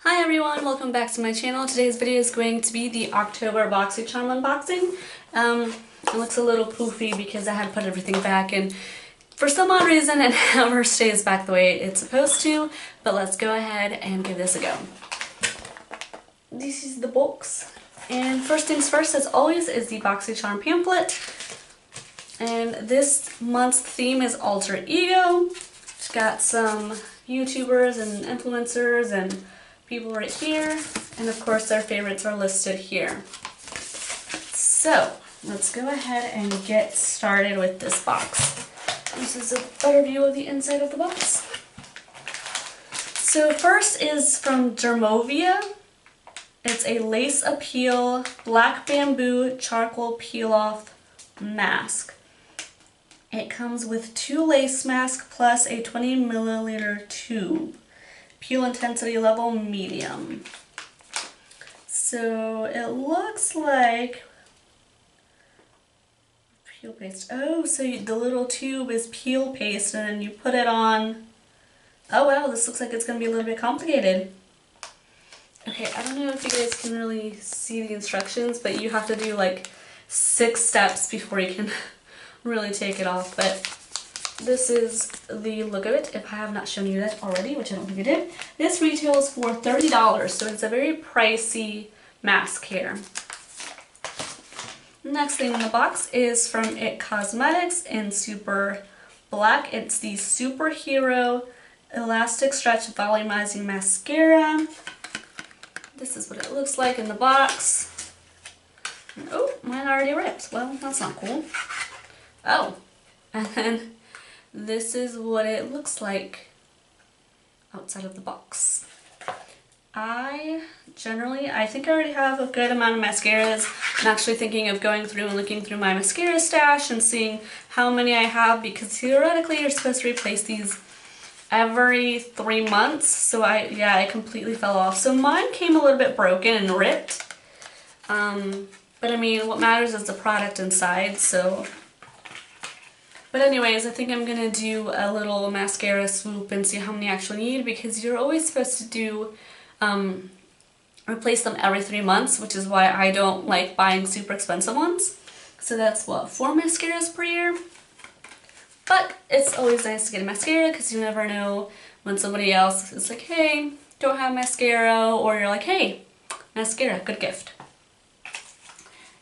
Hi everyone, welcome back to my channel. Today's video is going to be the October Boxycharm unboxing. It looks a little poofy because I had put everything back and for some odd reason it never stays back the way it's supposed to, but let's go ahead and give this a go. This is the box. And first things first, as always, is the Boxycharm pamphlet. And this month's theme is alter ego. It's got some YouTubers and influencers and people right here, and of course their favorites are listed here. So let's go ahead and get started with this box. This is a better view of the inside of the box. So first is from Dermovia. It's a lace appeal black bamboo charcoal peel off mask. It comes with 2 lace masks plus a 20 milliliter tube. Peel intensity level medium. So it looks like peel paste. Oh, so the little tube is peel paste and then you put it on. Oh wow, this looks like it's going to be a little bit complicated. Okay, I don't know if you guys can really see the instructions, but you have to do like 6 steps before you can really take it off. But this is the look of it, if I have not shown you that already, which I don't think I did. This retails for $30, so it's a very pricey mask here. Next thing in the box is from It Cosmetics in Super Black. It's the Superhero Elastic Stretch Volumizing Mascara. This is what it looks like in the box. Oh, mine already ripped. Well, that's not cool. Oh, and then this is what it looks like outside of the box. I think I already have a good amount of mascaras. I'm actually thinking of going through and looking through my mascara stash and seeing how many I have, because theoretically you're supposed to replace these every 3 months. So I completely fell off. So mine came a little bit broken and ripped. But I mean, what matters is the product inside, so. But anyways, I think I'm going to do a little mascara swoop and see how many I actually need, because you're always supposed to do, replace them every 3 months, which is why I don't like buying super expensive ones. So that's what, 4 mascaras per year? But it's always nice to get a mascara, because you never know when somebody else is like, hey, don't have mascara, or you're like, hey, mascara, good gift.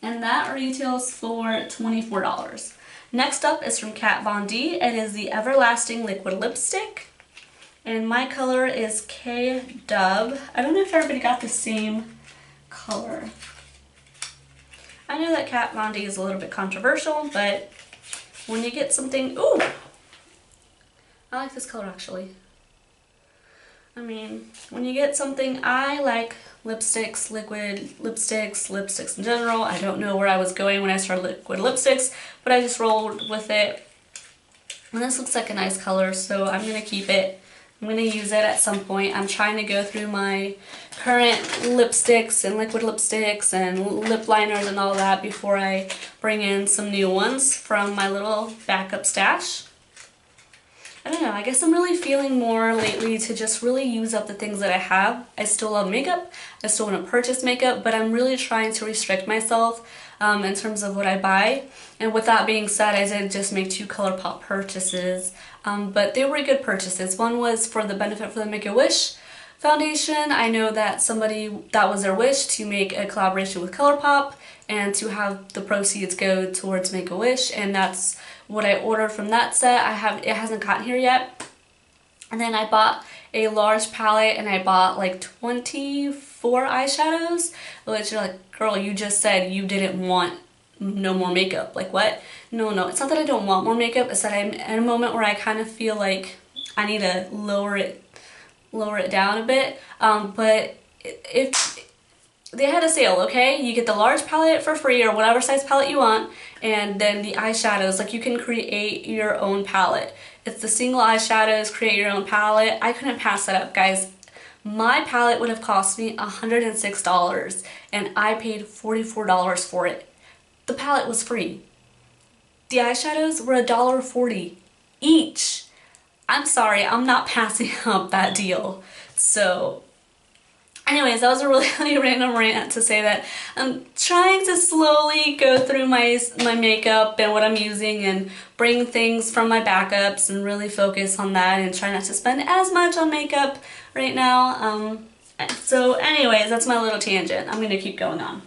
And that retails for $24. Next up is from Kat Von D. It is the Everlasting Liquid Lipstick. And my color is K-Dub. I don't know if everybody got the same color. I know that Kat Von D is a little bit controversial, but when you get something... Ooh! I like this color actually. I mean, when you get something, I like lipsticks, liquid lipsticks in general. I don't know where I was going when I started liquid lipsticks, but I just rolled with it. And this looks like a nice color, so I'm going to keep it. I'm going to use it at some point. I'm trying to go through my current lipsticks and liquid lipsticks and lip liners and all that before I bring in some new ones from my little backup stash. I don't know, I guess I'm really feeling more lately to just really use up the things that I have. I still love makeup, I still want to purchase makeup, but I'm really trying to restrict myself in terms of what I buy. And with that being said, I did just make 2 ColourPop purchases, but they were good purchases. One was for the benefit for the Make-A-Wish Foundation. I know that somebody, that was their wish to make a collaboration with ColourPop and to have the proceeds go towards Make-A-Wish, and that's what I ordered from that set. It hasn't gotten here yet. And then I bought a large palette and I bought like 24 eyeshadows, which you're like, girl, you just said you didn't want no more makeup. Like what? No, it's not that I don't want more makeup, it's that I'm in a moment where I kind of feel like I need to lower it down a bit. But if they had a sale, okay? You get the large palette for free, or whatever size palette you want, and then the eyeshadows, like you can create your own palette. It's the single eyeshadows, create your own palette. I couldn't pass that up, guys. My palette would have cost me $106, and I paid $44 for it. The palette was free. The eyeshadows were $1.40 each. I'm sorry, I'm not passing up that deal. So Anyways, that was a really random rant to say that I'm trying to slowly go through my makeup and what I'm using and bring things from my backups and really focus on that and try not to spend as much on makeup right now. So anyways, that's my little tangent. I'm going to keep going on.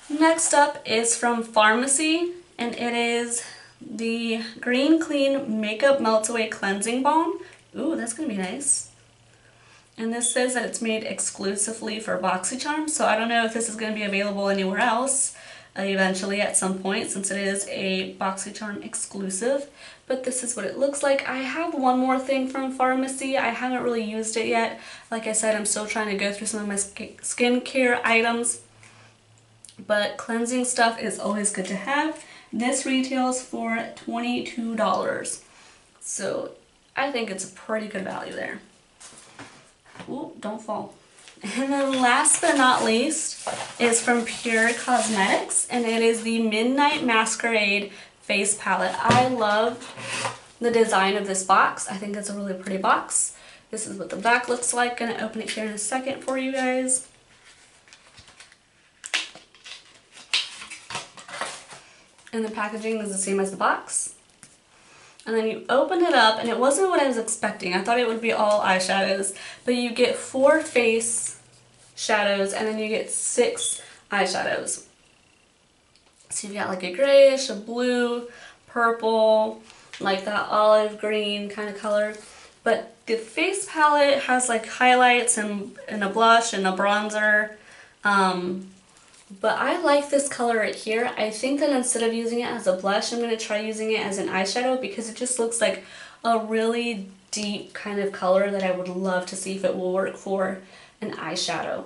Next up is from Pharmacy, and it is the Green Clean Makeup Melt Away Cleansing Balm. Ooh, that's going to be nice. And this says that it's made exclusively for Boxycharm, so I don't know if this is going to be available anywhere else eventually at some point, since it is a Boxycharm exclusive. But this is what it looks like. I have one more thing from Pharmacy. I haven't really used it yet. Like I said, I'm still trying to go through some of my skincare items. But cleansing stuff is always good to have. This retails for $22. So I think it's a pretty good value there. Ooh, don't fall. And then last but not least is from Pure Cosmetics, and it is the Midnight Masquerade Face Palette. I love the design of this box. I think it's a really pretty box. This is what the back looks like. Gonna open it here in a second for you guys. And the packaging is the same as the box. And then you open it up, and it wasn't what I was expecting. I thought it would be all eyeshadows, but you get 4 face shadows, and then you get 6 eyeshadows. So you've got like a grayish, a blue, purple, like that olive green kind of color. But the face palette has like highlights and a blush and a bronzer. But I like this color right here. I think that instead of using it as a blush, I'm going to try using it as an eyeshadow because it just looks like a really deep kind of color that I would love to see if it will work for an eyeshadow.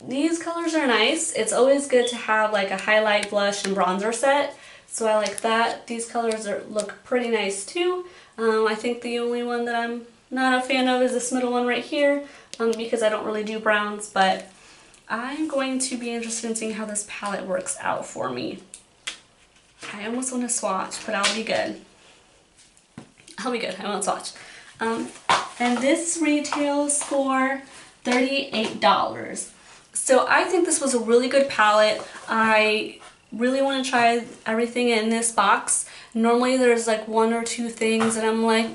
These colors are nice. It's always good to have like a highlight, blush, and bronzer set. So I like that. These colors look pretty nice too. I think the only one that I'm not a fan of is this middle one right here because I don't really do browns, but I'm going to be interested in seeing how this palette works out for me. I almost want to swatch, but I'll be good. I'll be good. I won't swatch. And this retails for $38. So I think this was a really good palette. I really want to try everything in this box. Normally there's like 1 or 2 things that I'm like,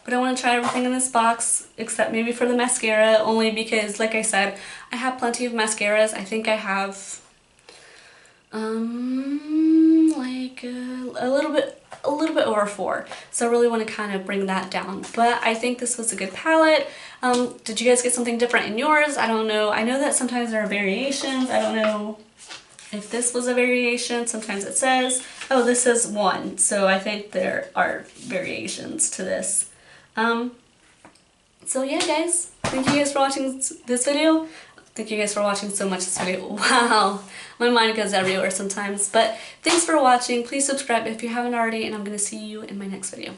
but I want to try everything in this box except maybe for the mascara, only because, like I said, I have plenty of mascaras. I think I have like a little bit over 4. So I really want to kind of bring that down. But I think this was a good palette. Did you guys get something different in yours? I don't know. I know that sometimes there are variations. I don't know if this was a variation. Sometimes it says, oh, this is 1. So I think there are variations to this. So yeah, guys, thank you guys for watching this video. Thank you guys for watching so much this video. Wow, my mind goes everywhere sometimes. But thanks for watching. Please subscribe if you haven't already, and I'm going to see you in my next video.